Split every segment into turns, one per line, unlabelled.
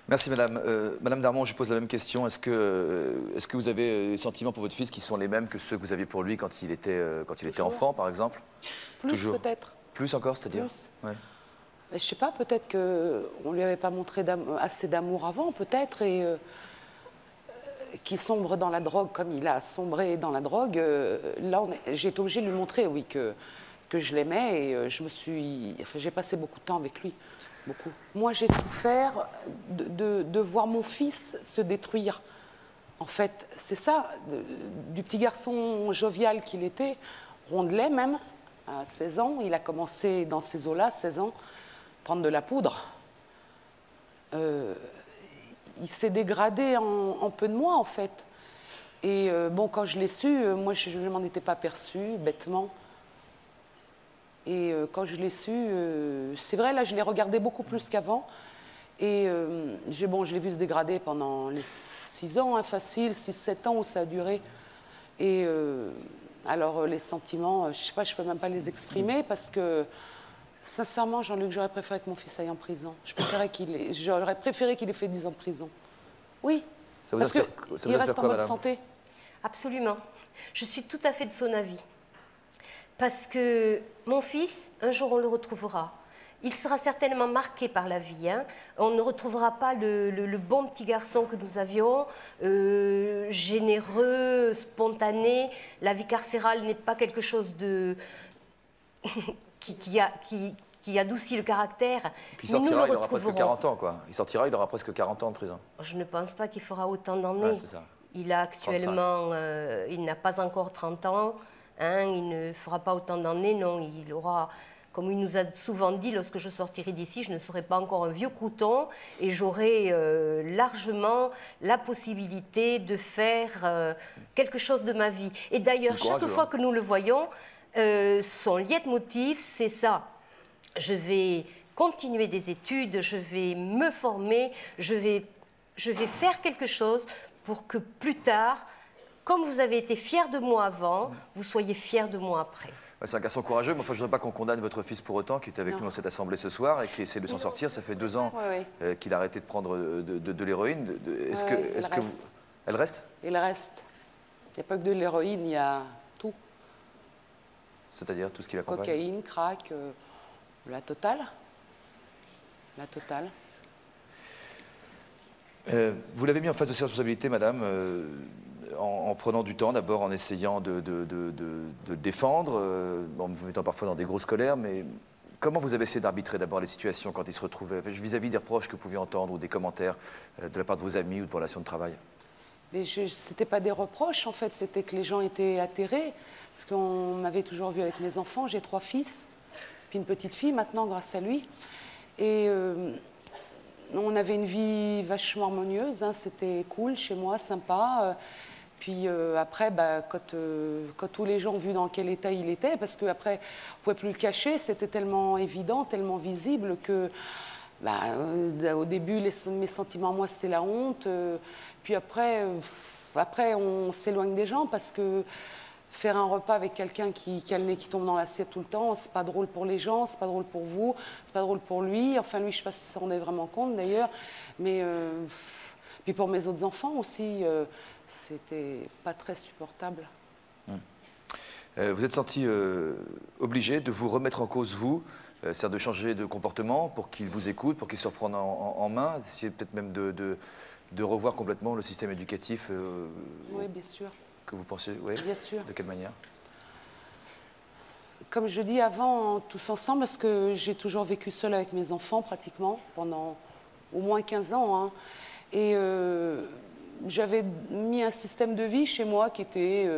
Merci Madame. Madame Darmon, je pose la même question. Est-ce que vous avez des sentiments pour votre fils qui sont les mêmes que ceux que vous aviez pour lui quand il était enfant, par exemple?
Plus peut-être.
Plus encore, c'est-à-dire?
Plus.
Ouais.
Mais je sais pas, peut-être qu'on ne lui avait pas montré assez d'amour avant, peut-être, et qu'il sombre dans la drogue comme il a sombré dans la drogue. Là, j'ai été obligée de lui montrer, oui, que je l'aimais, et j'ai passé beaucoup de temps avec lui. Beaucoup. Moi, j'ai souffert de voir mon fils se détruire. En fait, c'est ça, du petit garçon jovial qu'il était, rondelet même, à 16 ans. Il a commencé dans ces eaux-là, 16 ans, prendre de la poudre. Il s'est dégradé en peu de mois, en fait. Et bon, quand je l'ai su, moi, je ne m'en étais pas perçue, bêtement. Et quand je l'ai su, c'est vrai, là, je l'ai regardé beaucoup plus qu'avant. Et je l'ai vu se dégrader pendant les 6 ans, hein, facile, 6-7 ans où ça a duré. Et alors, les sentiments, je sais pas, je peux même pas les exprimer parce que, sincèrement, Jean-Luc, j'aurais préféré que mon fils aille en prison. J'aurais préféré qu'il ait fait 10 ans de prison. Oui, parce qu'il reste en bonne santé.
Absolument. Je suis tout à fait de son avis. Parce que mon fils, un jour, on le retrouvera. Il sera certainement marqué par la vie. Hein. On ne retrouvera pas le bon petit garçon que nous avions, généreux, spontané. La vie carcérale n'est pas quelque chose de qui adoucit le caractère.
Puis il sortira, il aura presque 40 ans, quoi. Il sortira, il aura presque 40 ans de prison.
Je ne pense pas qu'il fera autant d'années.
Ouais,
il a actuellement, il n'a pas encore 30 ans. Hein, il ne fera pas autant d'années, non. Il aura, comme il nous a souvent dit, lorsque je sortirai d'ici, je ne serai pas encore un vieux crouton et j'aurai largement la possibilité de faire quelque chose de ma vie. Et d'ailleurs, chaque fois que nous le voyons, son leitmotiv, c'est ça. Je vais continuer des études, je vais me former, je vais faire quelque chose pour que plus tard, comme vous avez été fiers de moi avant, vous soyez fiers de moi après.
Ouais, c'est un garçon courageux, mais enfin, je ne voudrais pas qu'on condamne votre fils pour autant, qui est avec nous dans cette assemblée ce soir et qui essaie de s'en sortir. Ça fait 2 ans qu'il a arrêté de prendre de l'héroïne. Elle reste?
Il reste. Il n'y a pas que de l'héroïne, il y a tout.
C'est-à-dire tout ce qu'il accompagne?
Cocaïne, crack, la totale. La totale.
Vous l'avez mis en face de ses responsabilités, madame, en prenant du temps, d'abord en essayant de défendre, en vous mettant parfois dans des grosses colères, mais comment vous avez essayé d'arbitrer d'abord les situations quand il se retrouvait, vis-à-vis des reproches que vous pouviez entendre ou des commentaires de la part de vos amis ou de vos relations de travail?
Mais ce n'était pas des reproches, en fait, c'était que les gens étaient atterrés, parce qu'on m'avait toujours vu avec mes enfants, j'ai 3 fils, puis une petite fille maintenant grâce à lui, et on avait une vie vachement harmonieuse, hein, c'était cool chez moi, sympa. Puis après, quand tous les gens ont vu dans quel état il était, parce qu'après, on ne pouvait plus le cacher, c'était tellement évident, tellement visible que, au début, mes sentiments, moi, c'était la honte. Puis après, on s'éloigne des gens parce que faire un repas avec quelqu'un qui a le nez qui tombe dans l'assiette tout le temps, c'est pas drôle pour les gens, c'est pas drôle pour vous, c'est pas drôle pour lui. Enfin, lui, je sais pas si ça en est vraiment compte d'ailleurs, mais puis pour mes autres enfants aussi, c'était pas très supportable.
Vous êtes senti obligé de vous remettre en cause, vous, c'est-à-dire de changer de comportement pour qu'il vous écoute, pour qu'il se reprenne en main, essayer peut-être même de revoir complètement le système éducatif
oui, bien sûr.
Que vous pensez, oui.
Bien sûr.
De quelle manière?
Comme je dis avant, tous ensemble, parce que j'ai toujours vécu seule avec mes enfants pratiquement, pendant au moins 15 ans. Hein. Et j'avais mis un système de vie chez moi qui était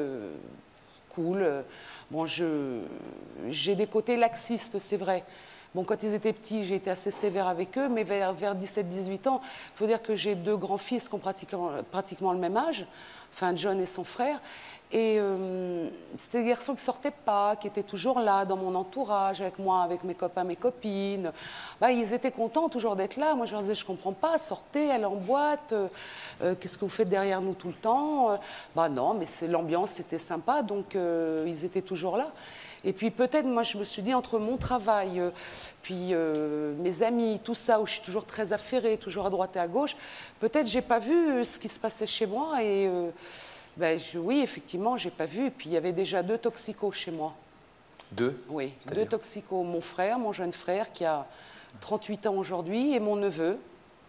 cool. Bon, j'ai des côtés laxistes, c'est vrai. Bon, quand ils étaient petits, j'ai été assez sévère avec eux, mais vers 17-18 ans, il faut dire que j'ai 2 grands-fils qui ont pratiquement le même âge, enfin John et son frère, et c'était des garçons qui ne sortaient pas, qui étaient toujours là, dans mon entourage, avec moi, avec mes copains, mes copines. Ils étaient contents toujours d'être là. Moi, je leur disais, je ne comprends pas, sortez, allez en boîte, qu'est-ce que vous faites derrière nous tout le temps? Non, mais l'ambiance, c'était sympa, donc ils étaient toujours là. Et puis peut-être, moi, je me suis dit, entre mon travail, puis mes amis, tout ça, où je suis toujours très affairée, toujours à droite et à gauche, peut-être j'ai pas vu ce qui se passait chez moi. Et oui, effectivement, j'ai pas vu. Et puis il y avait déjà 2 toxicos chez moi.
2?
Oui, 2 toxicos. Mon frère, mon jeune frère, qui a 38 ans aujourd'hui, et mon neveu,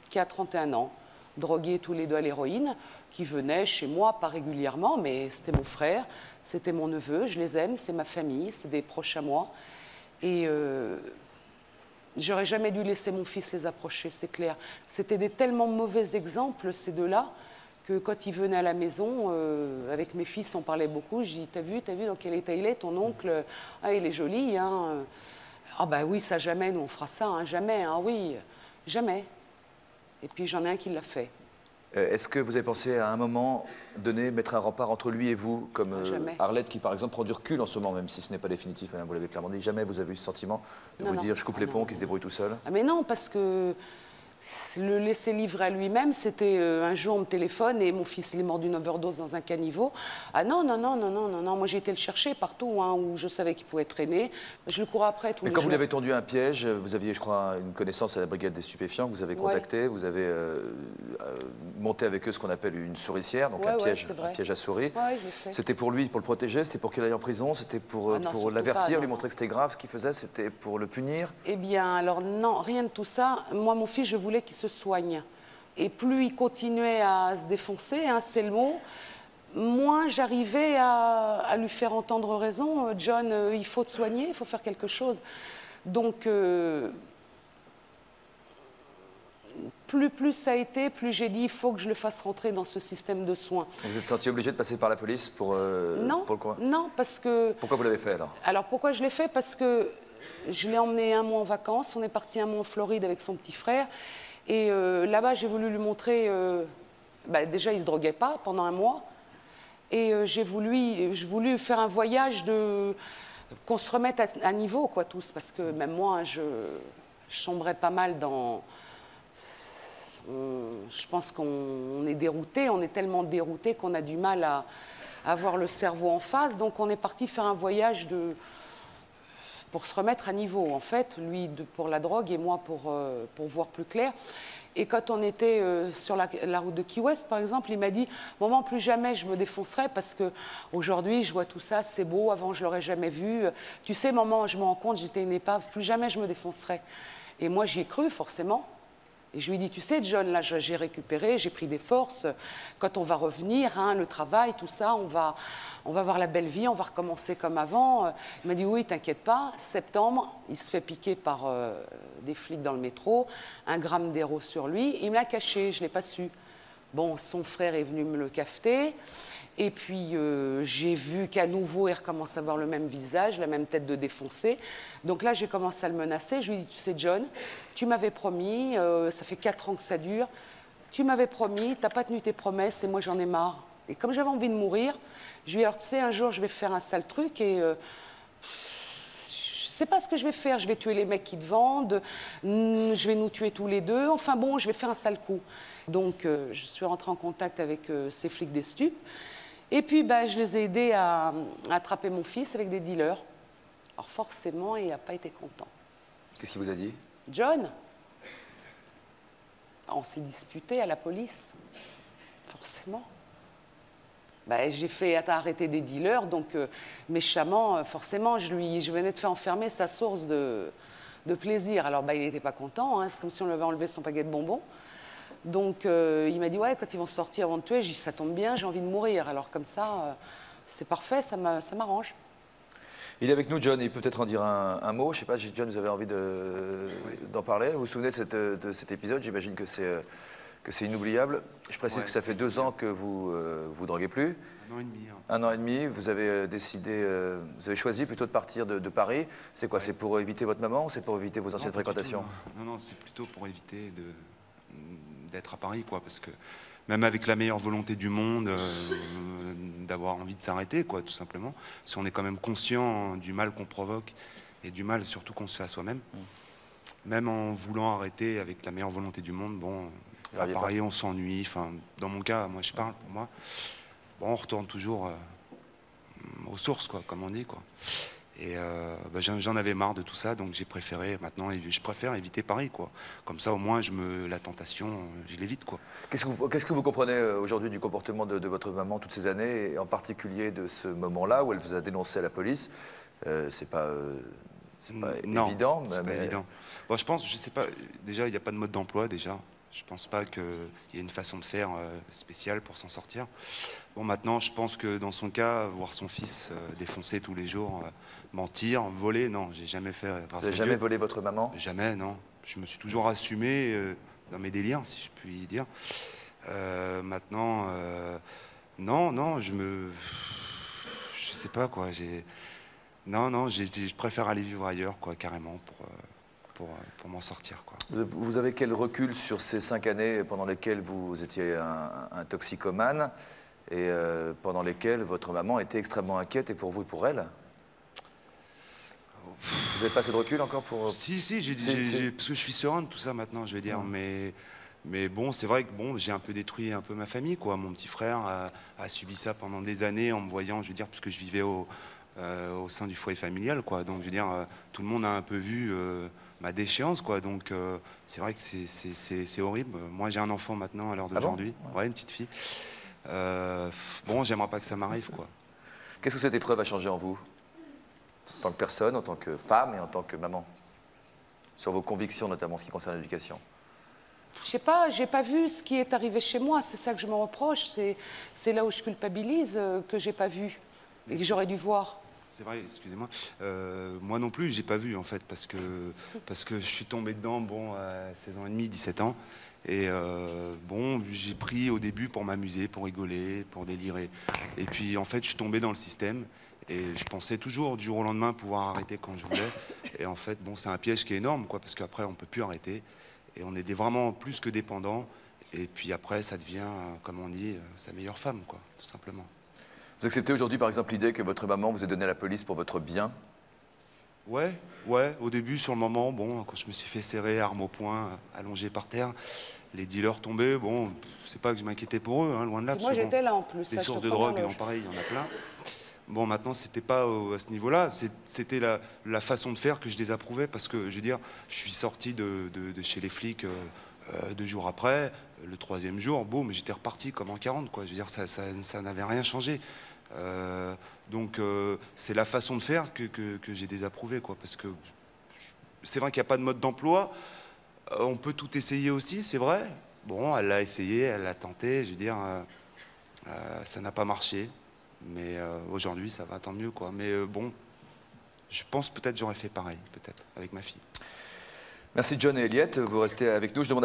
qui a 31 ans, drogués tous les 2 à l'héroïne, qui venaient chez moi, pas régulièrement, mais c'était mon frère, c'était mon neveu, je les aime, c'est ma famille, c'est des proches à moi. Et j'aurais jamais dû laisser mon fils les approcher, c'est clair. C'était des tellement mauvais exemples, ces 2-là, que quand ils venaient à la maison, avec mes fils, on parlait beaucoup. Je dis, t'as vu dans quel état il est, ton oncle? Ah, il est joli, hein. Ah bah oui, ça jamais, nous on fera ça, hein, jamais, hein, oui, jamais. Et puis j'en ai un qui l'a fait.
Est-ce que vous avez pensé à un moment donné mettre un rempart entre lui et vous, comme Arlette qui par exemple prend du recul en ce moment, même si ce n'est pas définitif, madame, vous l'avez clairement dit, jamais vous avez eu ce sentiment de vous dire je coupe les ponts, qu'il se débrouille tout seul?
Ah mais non, parce que le laisser livrer à lui-même, c'était un jour on me téléphone et mon fils il est mort d'une overdose dans un caniveau. Ah non, non, non, non, non, non, non. Moi j'ai été le chercher partout hein, où je savais qu'il pouvait traîner. Je le courais après tous les jours.
Mais quand vous lui avez tendu un piège, vous aviez, je crois, une connaissance à la brigade des stupéfiants que vous avez contacté, vous avez monté avec eux ce qu'on appelle une souricière, donc un piège à souris. C'était pour lui, pour le protéger, c'était pour qu'il aille en prison, c'était pour l'avertir, lui montrer que c'était grave ce qu'il faisait, c'était pour le punir?
Eh bien, alors non, rien de tout ça. Moi, mon fils, je voulais qu'il se soigne. Et plus il continuait à se défoncer, hein, c'est le mot, moins j'arrivais à lui faire entendre raison. John, il faut te soigner, il faut faire quelque chose. Donc, plus ça a été, plus j'ai dit il faut que je le fasse rentrer dans ce système de soins.
Vous êtes senti obligé de passer par la police pour
non,
pour le coin?
Non, parce que...
Pourquoi vous l'avez fait alors? Alors
pourquoi je l'ai fait? Parce que je l'ai emmené un mois en vacances, on est parti un mois en Floride avec son petit frère. Et là-bas, j'ai voulu lui montrer... déjà, il ne se droguait pas pendant un mois. Et j'ai voulu faire un voyage qu'on se remette à niveau, quoi, tous. Parce que même moi, je sombrais pas mal dans... je pense qu'on est dérouté, on est tellement dérouté qu'on a du mal à avoir le cerveau en face. Donc, on est parti faire un voyage pour se remettre à niveau, en fait, lui pour la drogue et moi pour voir plus clair. Et quand on était sur la route de Key West, par exemple, il m'a dit « Maman, plus jamais je me défoncerai parce qu'aujourd'hui, je vois tout ça, c'est beau, avant je ne l'aurais jamais vu. Tu sais, maman, je me rends compte, j'étais une épave, plus jamais je me défoncerai. » Et moi, j'y ai cru, forcément. Et je lui ai dit, tu sais, John, là, j'ai récupéré, j'ai pris des forces. Quand on va revenir, hein, le travail, tout ça, on va avoir la belle vie, on va recommencer comme avant. Il m'a dit, oui, t'inquiète pas. Septembre, il se fait piquer par des flics dans le métro, 1 gramme d'héros sur lui. Il me l'a caché, je ne l'ai pas su. Bon, son frère est venu me le cafeter. Et puis, j'ai vu qu'à nouveau, il recommence à avoir le même visage, la même tête de défoncé. Donc là, j'ai commencé à le menacer. Je lui ai dit, tu sais, John, tu m'avais promis, ça fait 4 ans que ça dure, tu m'avais promis, tu n'as pas tenu tes promesses et moi, j'en ai marre. Et comme j'avais envie de mourir, je lui ai dit, alors tu sais, un jour, je vais faire un sale truc et je ne sais pas ce que je vais faire. Je vais tuer les mecs qui te vendent, je vais nous tuer tous les deux. Enfin bon, je vais faire un sale coup. Donc, je suis rentrée en contact avec ces flics des stupes. Et puis, je les ai aidés à attraper mon fils avec des dealers. Alors forcément, il n'a pas été content.
Qu'est-ce qu'il vous a dit?
John, on s'est disputé à la police, forcément. J'ai fait arrêter des dealers, donc méchamment, forcément, je venais de faire enfermer sa source de plaisir. Alors il n'était pas content, hein, c'est comme si on lui avait enlevé son paquet de bonbons. Donc il m'a dit, ouais, quand ils vont sortir avant de tuer, j'ai dit, ça tombe bien, j'ai envie de mourir. Alors comme ça, c'est parfait, ça m'arrange.
Il est avec nous, John, il peut peut-être en dire un mot. Je ne sais pas, John, vous avez envie d'en parler? Vous vous souvenez de cet épisode? J'imagine que c'est inoubliable. Je précise que ça fait 2 ans que vous vous droguez plus.
1 an et demi. Hein.
1 an et demi, vous avez décidé, vous avez choisi plutôt de partir de Paris. C'est quoi? C'est pour éviter votre maman ou c'est pour éviter vos anciennes fréquentations?
Non, c'est plutôt pour éviter d'être à Paris, quoi, parce que même avec la meilleure volonté du monde, d'avoir envie de s'arrêter, quoi, tout simplement, si on est quand même conscient du mal qu'on provoque et du mal surtout qu'on se fait à soi-même, même en voulant arrêter avec la meilleure volonté du monde, bon, à Paris, on s'ennuie. Enfin, dans mon cas, moi je parle pour moi, bon, on retourne toujours aux sources, quoi, comme on dit, quoi. Et bah, j'en avais marre de tout ça, donc j'ai préféré maintenant, je préfère éviter Paris, quoi. Comme ça, au moins, la tentation, je l'évite, quoi.
Qu'est-ce que vous comprenez aujourd'hui du comportement de votre maman toutes ces années, et en particulier de ce moment-là où elle vous a dénoncé à la police? C'est pas
Non,
évident.
c'est pas évident. Bon, je pense, je sais pas, déjà, il n'y a pas de mode d'emploi, déjà. Je pense pas qu'il y ait une façon de faire spéciale pour s'en sortir. Bon, maintenant, je pense que dans son cas, voir son fils défoncer tous les jours, mentir, voler, non, j'ai jamais fait.
Vous n'avez jamais volé votre maman?
Jamais, non. Je me suis toujours assumé dans mes délires, si je puis dire. Maintenant, non, je sais pas, quoi. Non, je préfère aller vivre ailleurs, quoi, carrément, pour m'en sortir, quoi.
Vous avez quel recul sur ces 5 années pendant lesquelles vous étiez un toxicomane et pendant lesquelles votre maman était extrêmement inquiète, et pour vous et pour elle? Vous n'avez pas assez de recul encore pour...
Si, parce que je suis serein de tout ça maintenant, je vais dire, mais bon, c'est vrai que bon, j'ai un peu détruit un peu ma famille, quoi. Mon petit frère a subi ça pendant des années en me voyant, je veux dire, parce que je vivais au sein du foyer familial, quoi. Donc, je veux dire, tout le monde a un peu vu ma déchéance, quoi. Donc, c'est vrai que c'est horrible. Moi, j'ai un enfant maintenant à l'heure d'aujourd'hui.
Ah bon?
Ouais, une petite fille. Bon, j'aimerais pas que ça m'arrive, quoi.
Qu'est-ce que cette épreuve a changé en vous? En tant que personne, en tant que femme et en tant que maman? Sur vos convictions, notamment en ce qui concerne l'éducation?
Je sais pas, j'ai pas vu ce qui est arrivé chez moi, c'est ça que je me reproche, c'est là où je culpabilise, que j'ai pas vu et que j'aurais dû voir.
C'est vrai, excusez-moi. Moi non plus, j'ai pas vu, en fait, parce que je suis tombé dedans, bon, à 16 ans et demi, 17 ans. Et bon, j'ai pris au début pour m'amuser, pour rigoler, pour délirer. Et puis, en fait, je suis tombé dans le système. Et je pensais toujours, du jour au lendemain, pouvoir arrêter quand je voulais. Et en fait, bon, c'est un piège qui est énorme, quoi, parce qu'après, on peut plus arrêter. Et on est vraiment plus que dépendant. Et puis après, ça devient, comme on dit, sa meilleure femme, quoi, tout simplement.
Vous acceptez aujourd'hui, par exemple, l'idée que votre maman vous ait donné à la police pour votre bien?
Ouais, au début, sur le moment, bon, quand je me suis fait serrer, arme au poing, allongé par terre, les dealers tombaient, bon, c'est pas que je m'inquiétais pour eux, hein, loin de là.
Moi, j'étais là en plus.
Des sources de drogue, non, pareil, il y en a plein. Bon, maintenant, c'était pas à ce niveau-là, c'était la façon de faire que je désapprouvais, parce que, je veux dire, je suis sorti de chez les flics 2 jours après, le 3e jour, boum, j'étais reparti comme en 40, quoi. Je veux dire, ça n'avait rien changé. Donc, c'est la façon de faire que j'ai désapprouvé, quoi, parce que c'est vrai qu'il n'y a pas de mode d'emploi, on peut tout essayer aussi, c'est vrai. Bon, elle l'a essayé, elle l'a tenté, je veux dire, ça n'a pas marché. Mais aujourd'hui, ça va, tant mieux, quoi. Mais bon, je pense peut-être j'aurais fait pareil, peut-être, avec ma fille.
Merci John et Eliette, vous restez avec nous. Je demande